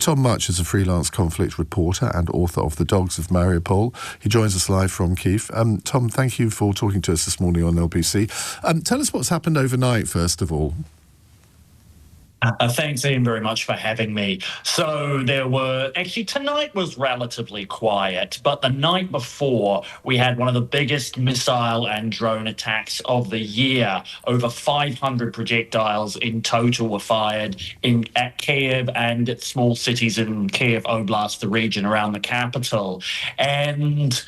Tom Mutch is a freelance conflict reporter and author of The Dogs of Mariupol. He joins us live from Kyiv. Tom, thank you for talking to us this morning on LBC. Tell us what's happened overnight, first of all. Thanks, Ian, very much for having me. So tonight was relatively quiet, but the night before we had one of the biggest missile and drone attacks of the year. Over 500 projectiles in total were fired at Kyiv and at small cities in Kyiv Oblast, the region around the capital. And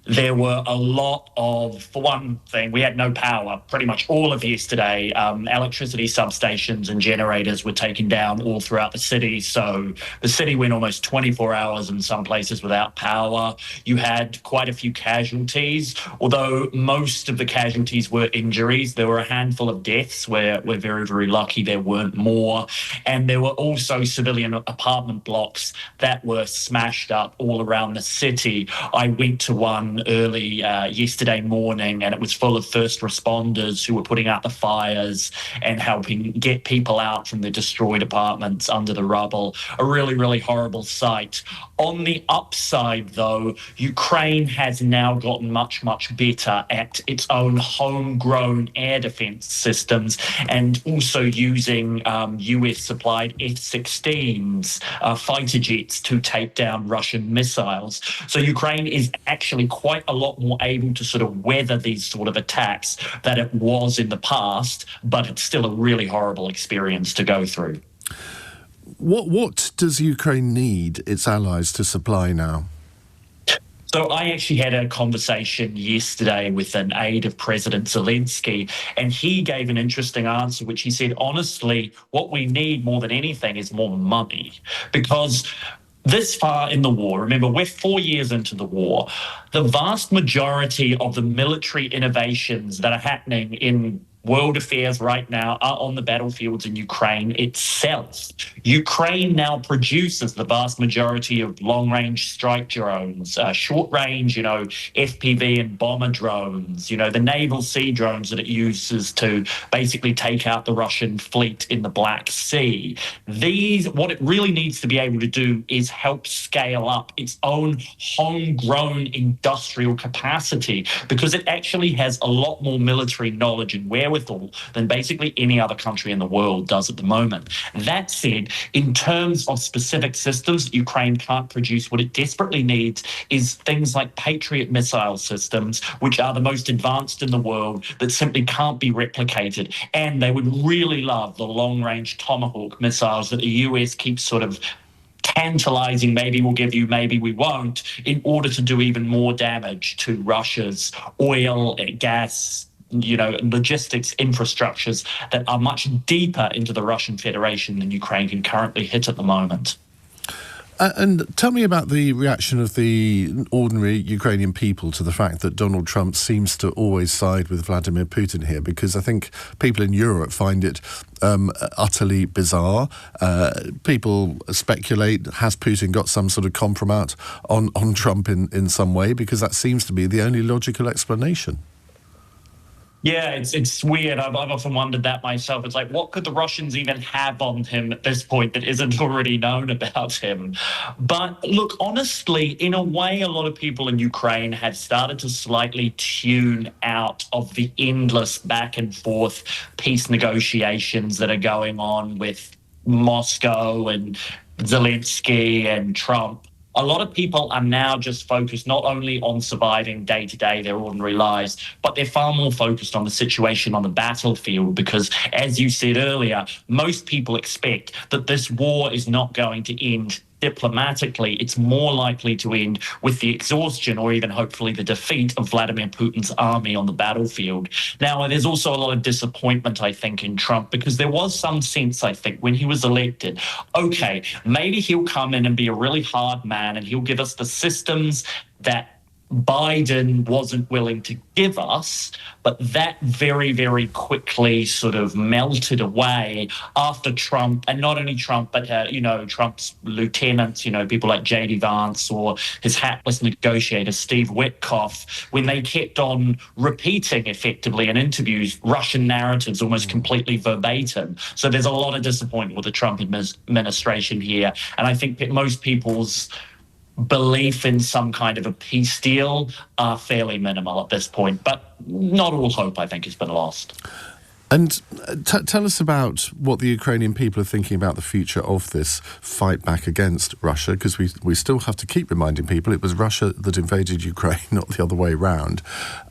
there were a lot of, for one thing, we had no power pretty much all of yesterday. Electricity substations and generators were taken down all throughout the city. So the city went almost 24 hours in some places without power. You had quite a few casualties, although most of the casualties were injuries. There were a handful of deaths where we're very, very lucky there weren't more. And there were also civilian apartment blocks that were smashed up all around the city. I went to one early yesterday morning, and it was full of first responders who were putting out the fires and helping get people out from the destroyed apartments under the rubble. A really, really horrible sight. On the upside, though, Ukraine has now gotten much, much better at its own homegrown air defense systems and also using US-supplied F-16s, fighter jets, to take down Russian missiles. So Ukraine is actually quite a lot more able to sort of weather these sort of attacks than it was in the past, but it's still a really horrible experience to go through. What does Ukraine need its allies to supply now? So I actually had a conversation yesterday with an aide of President Zelenskyy, and he gave an interesting answer, which he said, honestly, what we need more than anything is more money. Because this far in the war, remember, we're 4 years into the war, the vast majority of the military innovations that are happening in world affairs right now are on the battlefields in Ukraine itself. Ukraine now produces the vast majority of long-range strike drones, short-range, FPV and bomber drones, the naval sea drones that it uses to basically take out the Russian fleet in the Black Sea. What it really needs to be able to do is help scale up its own homegrown industrial capacity, because it actually has a lot more military knowledge and wherewithal than basically any other country in the world does at the moment. That said, in terms of specific systems, Ukraine can't produce. What it desperately needs is things like Patriot missile systems, which are the most advanced in the world, that simply can't be replicated. And they would really love the long-range Tomahawk missiles that the US keeps sort of tantalizing, maybe we'll give you, maybe we won't, in order to do even more damage to Russia's oil, gas, logistics infrastructures that are much deeper into the Russian Federation than Ukraine can currently hit at the moment. And tell me about the reaction of the ordinary Ukrainian people to the fact that Donald Trump seems to always side with Vladimir Putin here, because I think people in Europe find it utterly bizarre. People speculate, has Putin got some sort of compromise on Trump in some way, because that seems to be the only logical explanation. Yeah, it's weird. I've often wondered that myself. It's like, what could the Russians even have on him at this point that isn't already known about him? But look, honestly, in a way, a lot of people in Ukraine have started to slightly tune out of the endless back and forth peace negotiations that are going on with Moscow and Zelenskyy and Trump. A lot of people are now just focused not only on surviving day-to-day their ordinary lives, but they're far more focused on the situation on the battlefield, because, as you said earlier, most people expect that this war is not going to end diplomatically. It's more likely to end with the exhaustion or even hopefully the defeat of Vladimir Putin's army on the battlefield. Now, there's also a lot of disappointment, I think, in Trump, because there was some sense, I think, when he was elected, okay, maybe he'll come in and be a really hard man and he'll give us the systems that Biden wasn't willing to give us, but that very, very quickly sort of melted away after Trump, and not only Trump, but, Trump's lieutenants, people like J.D. Vance or his hapless negotiator, Steve Witkoff, when they kept on repeating effectively in interviews Russian narratives almost completely verbatim. So there's a lot of disappointment with the Trump administration here. And I think that most people's belief in some kind of a peace deal are fairly minimal at this point, but not all hope, I think, has been lost. And tell us about what the Ukrainian people are thinking about the future of this fight back against Russia, because we still have to keep reminding people it was Russia that invaded Ukraine, not the other way around.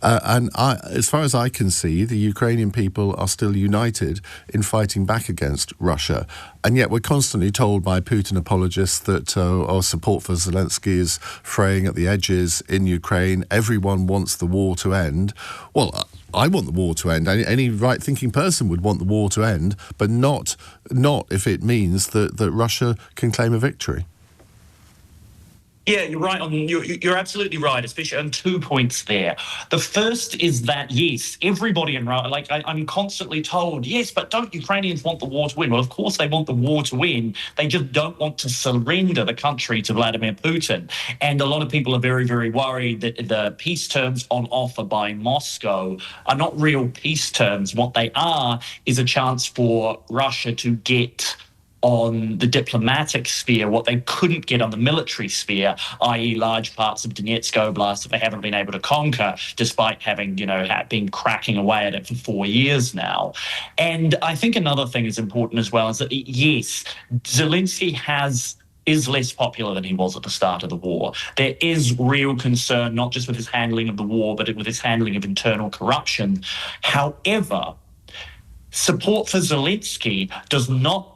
As far as I can see, the Ukrainian people are still united in fighting back against Russia. And yet we're constantly told by Putin apologists that our support for Zelenskyy is fraying at the edges in Ukraine. Everyone wants the war to end. Well, I want the war to end. Any right-thinking person would want the war to end, but not if it means that Russia can claim a victory. Yeah, you're right. You're absolutely right, especially on 2 points there. The first is that, yes, everybody in Russia, I'm constantly told, yes, but don't Ukrainians want the war to win? Well, of course they want the war to win. They just don't want to surrender the country to Vladimir Putin. And a lot of people are very, very worried that the peace terms on offer by Moscow are not real peace terms. What they are is a chance for Russia to get on the diplomatic sphere what they couldn't get on the military sphere, i.e. large parts of Donetsk Oblast that they haven't been able to conquer, despite having, been cracking away at it for 4 years now. And I think another thing is important as well is that, yes, Zelenskyy is less popular than he was at the start of the war. There is real concern, not just with his handling of the war, but with his handling of internal corruption. However, support for Zelenskyy does not,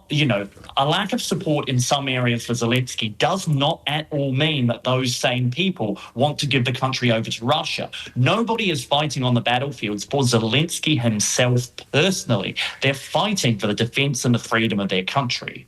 a lack of support in some areas for Zelenskyy does not at all mean that those same people want to give the country over to Russia. Nobody is fighting on the battlefields for Zelenskyy himself personally. They're fighting for the defense and the freedom of their country.